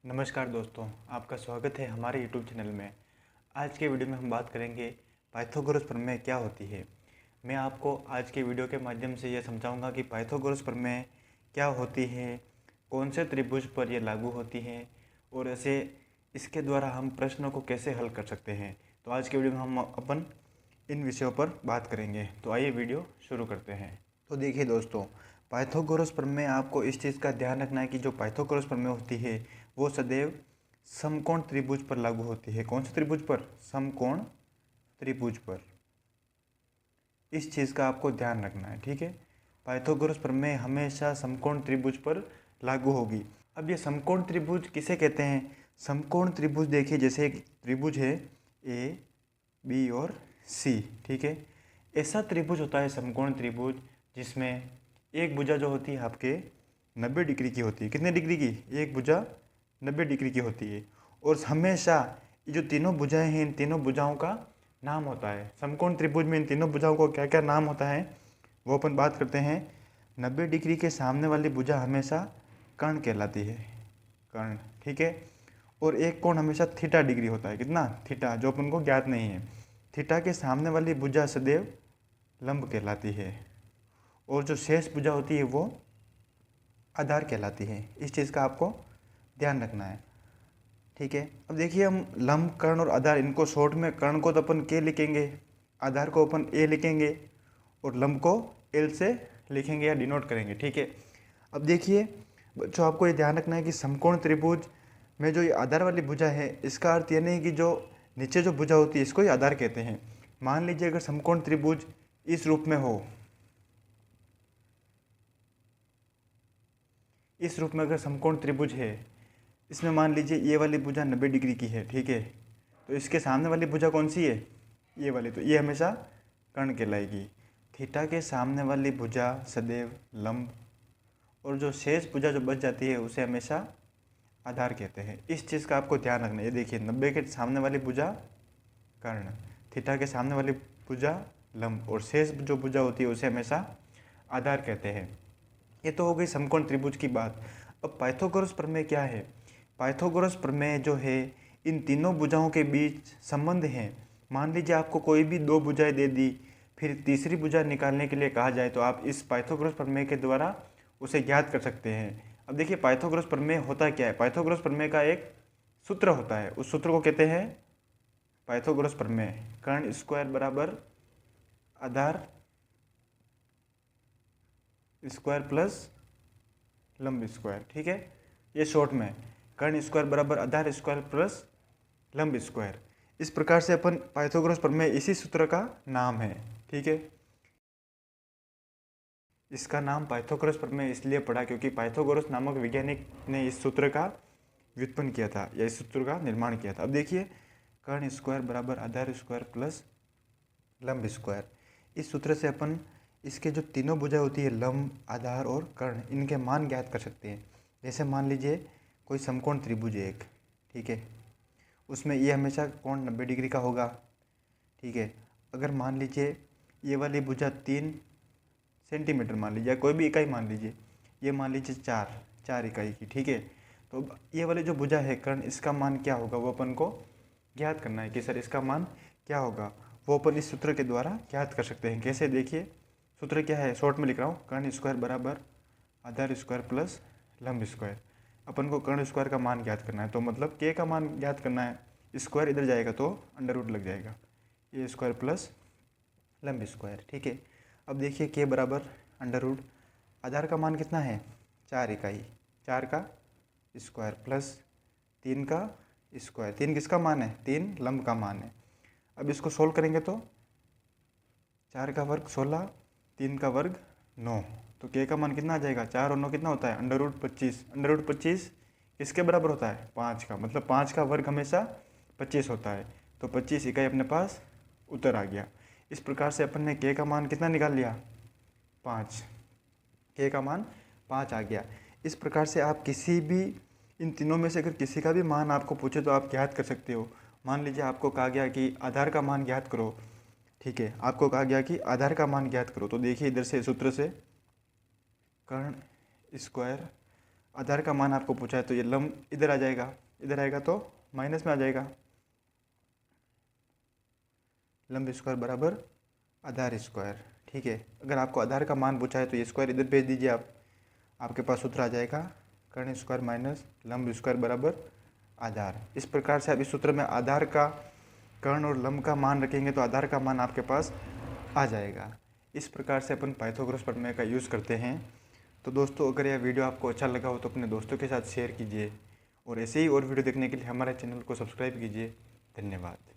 नमस्कार दोस्तों, आपका स्वागत है हमारे यूट्यूब चैनल में। आज के वीडियो में हम बात करेंगे पाइथागोरस प्रमेय क्या होती है। मैं आपको आज के वीडियो के माध्यम से यह समझाऊंगा कि पाइथागोरस प्रमेय क्या होती है, कौन से त्रिभुज पर यह लागू होती है और ऐसे इसके द्वारा हम प्रश्नों को कैसे हल कर सकते हैं। तो आज के वीडियो में हम अपन इन विषयों पर बात करेंगे। तो आइए वीडियो शुरू करते हैं। तो देखिए दोस्तों, पाइथागोरस प्रमेय आपको इस चीज़ का ध्यान रखना है कि जो पाइथागोरस प्रमेय होती है वो सदैव समकोण त्रिभुज पर लागू होती है। कौन से त्रिभुज पर? समकोण त्रिभुज पर। इस चीज़ का आपको ध्यान रखना है, ठीक है। पाइथागोरस प्रमेय हमेशा समकोण त्रिभुज पर लागू होगी। अब ये समकोण त्रिभुज किसे कहते हैं? समकोण त्रिभुज देखिए, जैसे एक त्रिभुज है ए, बी और सी, ठीक है। ऐसा त्रिभुज होता है समकोण त्रिभुज जिसमें एक भुजा जो होती है आपके 90 डिग्री की होती है। कितने डिग्री की? एक भुजा 90 डिग्री की होती है। और हमेशा ये जो तीनों भुजाएं हैं, इन तीनों भुजाओं का नाम होता है। समकोण त्रिभुज में इन तीनों भुजाओं को क्या क्या नाम होता है वो अपन बात करते हैं। 90 डिग्री के सामने वाली भुजा हमेशा कर्ण कहलाती है, कर्ण, ठीक है। और एक कोण हमेशा थीटा डिग्री होता है। कितना? थीटा, जो अपन को ज्ञात नहीं है। थीटा के सामने वाली भुजा सदैव लंब कहलाती है और जो शेष भुजा होती है वो आधार कहलाती है। इस चीज़ का आपको ध्यान रखना है, ठीक है। अब देखिए, हम लंब, कर्ण और आधार, इनको शॉर्ट में कर्ण को तो अपन के लिखेंगे, आधार को अपन ए लिखेंगे और लंब को एल से लिखेंगे या डिनोट करेंगे, ठीक है। अब देखिए बच्चों, आपको ये ध्यान रखना है कि समकोण त्रिभुज में जो ये आधार वाली भुजा है, इसका अर्थ ये नहीं कि जो नीचे जो भुजा होती है इसको ही आधार कहते हैं। मान लीजिए अगर समकोण त्रिभुज इस रूप में हो, इस रूप में अगर समकोण त्रिभुज है, इसमें मान लीजिए ये वाली भुजा 90 डिग्री की है, ठीक है। तो इसके सामने वाली भुजा कौन सी है? ये वाली। तो ये हमेशा कर्ण कहलाएगी। थीटा के सामने वाली भुजा सदैव लंब और जो शेष भुजा जो बच जाती है उसे हमेशा आधार कहते हैं। इस चीज़ का आपको ध्यान रखना है। ये देखिए, 90 के सामने वाली भुजा कर्ण, थीटा के सामने वाली भुजा लंब और शेष जो भुजा होती है उसे हमेशा आधार कहते हैं। ये तो हो गई समकोण त्रिभुज की बात। अब पाइथागोरस प्रमेय क्या है? पाइथागोरस प्रमेय जो है, इन तीनों भुजाओं के बीच संबंध है। मान लीजिए आपको कोई भी दो भुजाएं दे दी, फिर तीसरी भुजा निकालने के लिए कहा जाए तो आप इस पाइथागोरस प्रमेय के द्वारा उसे ज्ञात कर सकते हैं। अब देखिए, पाइथागोरस प्रमेय होता क्या है? पाइथागोरस प्रमेय का एक सूत्र होता है, उस सूत्र को कहते हैं पाइथागोरस प्रमेय। कर्ण स्क्वायर बराबर आधार स्क्वायर प्लस लंब स्क्वायर, ठीक है। ये शॉर्ट में कर्ण स्क्वायर बराबर आधार स्क्वायर प्लस लंब स्क्वायर। इस प्रकार से अपन पाइथागोरस प्रमेय इसी सूत्र का नाम है, ठीक है। इसका नाम पाइथागोरस प्रमेय इसलिए पड़ा क्योंकि पाइथागोरस नामक वैज्ञानिक ने इस सूत्र का व्युत्पन्न किया था या इस सूत्र का निर्माण किया था। अब देखिए, कर्ण स्क्वायर बराबर आधार स्क्वायर प्लस लंब स्क्वायर, इस सूत्र से अपन इसके जो तीनों भुजाएं होती है, लंब, आधार और कर्ण, इनके मान ज्ञात कर सकते हैं। जैसे मान लीजिए कोई समकोण त्रिभुज है एक, ठीक है, उसमें ये हमेशा कोण 90 डिग्री का होगा, ठीक है। अगर मान लीजिए ये वाली भुजा 3 सेंटीमीटर मान लीजिए, कोई भी इकाई मान लीजिए, ये मान लीजिए 4 इकाई की, ठीक है। तो ये वाली जो भुजा है कर्ण, इसका मान क्या होगा वो अपन को ज्ञात करना है कि सर इसका मान क्या होगा। वो अपन इस सूत्र के द्वारा ज्ञात कर सकते हैं। कैसे? देखिए, सूत्र क्या है, शॉर्ट में लिख रहा हूँ। कर्ण स्क्वायर बराबर आधार स्क्वायर प्लस लंब स्क्वायर। अपन को कर्ण स्क्वायर का मान ज्ञात करना है, तो मतलब के का मान ज्ञात करना है। स्क्वायर इधर जाएगा तो अंडर रूट लग जाएगा, ए स्क्वायर प्लस लंब स्क्वायर, ठीक है। अब देखिए, के बराबर अंडर रूट, आधार का मान कितना है? 4 इकाई, 4 का स्क्वायर प्लस 3 का स्क्वायर। 3 किसका मान है? 3 लंब का मान है। अब इसको सोल्व करेंगे तो 4 का वर्ग 16, 3 का वर्ग 9, तो के का मान कितना आ जाएगा? 4 और 9 कितना होता है? Under root 25। अंडर रूट 25 किसके बराबर होता है? 5 का, मतलब 5 का वर्ग हमेशा 25 होता है। तो 25 इकाई अपने पास उत्तर आ गया। इस प्रकार से अपन ने के का मान कितना निकाल लिया? 5। के का मान 5 आ गया। इस प्रकार से आप किसी भी इन तीनों में से अगर किसी का भी मान आपको पूछे तो आप ज्ञात कर सकते हो। मान लीजिए आपको कहा गया कि आधार का मान ज्ञात करो, ठीक है, आपको कहा गया कि आधार का मान ज्ञात करो। तो देखिए, इधर से सूत्र से कर्ण स्क्वायर आधार का मान आपको पूछा है तो ये लंब इधर आ जाएगा, इधर आएगा तो माइनस में आ जाएगा। लंब स्क्वायर बराबर आधार स्क्वायर। ठीक है, अगर आपको आधार का मान पूछा है तो ये स्क्वायर इधर भेज दीजिए आप, आपके पास सूत्र आ जाएगा कर्ण स्क्वायर माइनस लंब स्क्वायर बराबर आधार। इस प्रकार से आप इस सूत्र में आधार का कर्ण और लंब का मान रखेंगे तो आधार का मान आपके पास आ जाएगा। इस प्रकार से अपन पाइथागोरस प्रमेय का यूज़ करते हैं। तो दोस्तों, अगर यह वीडियो आपको अच्छा लगा हो तो अपने दोस्तों के साथ शेयर कीजिए और ऐसे ही और वीडियो देखने के लिए हमारे चैनल को सब्सक्राइब कीजिए। धन्यवाद।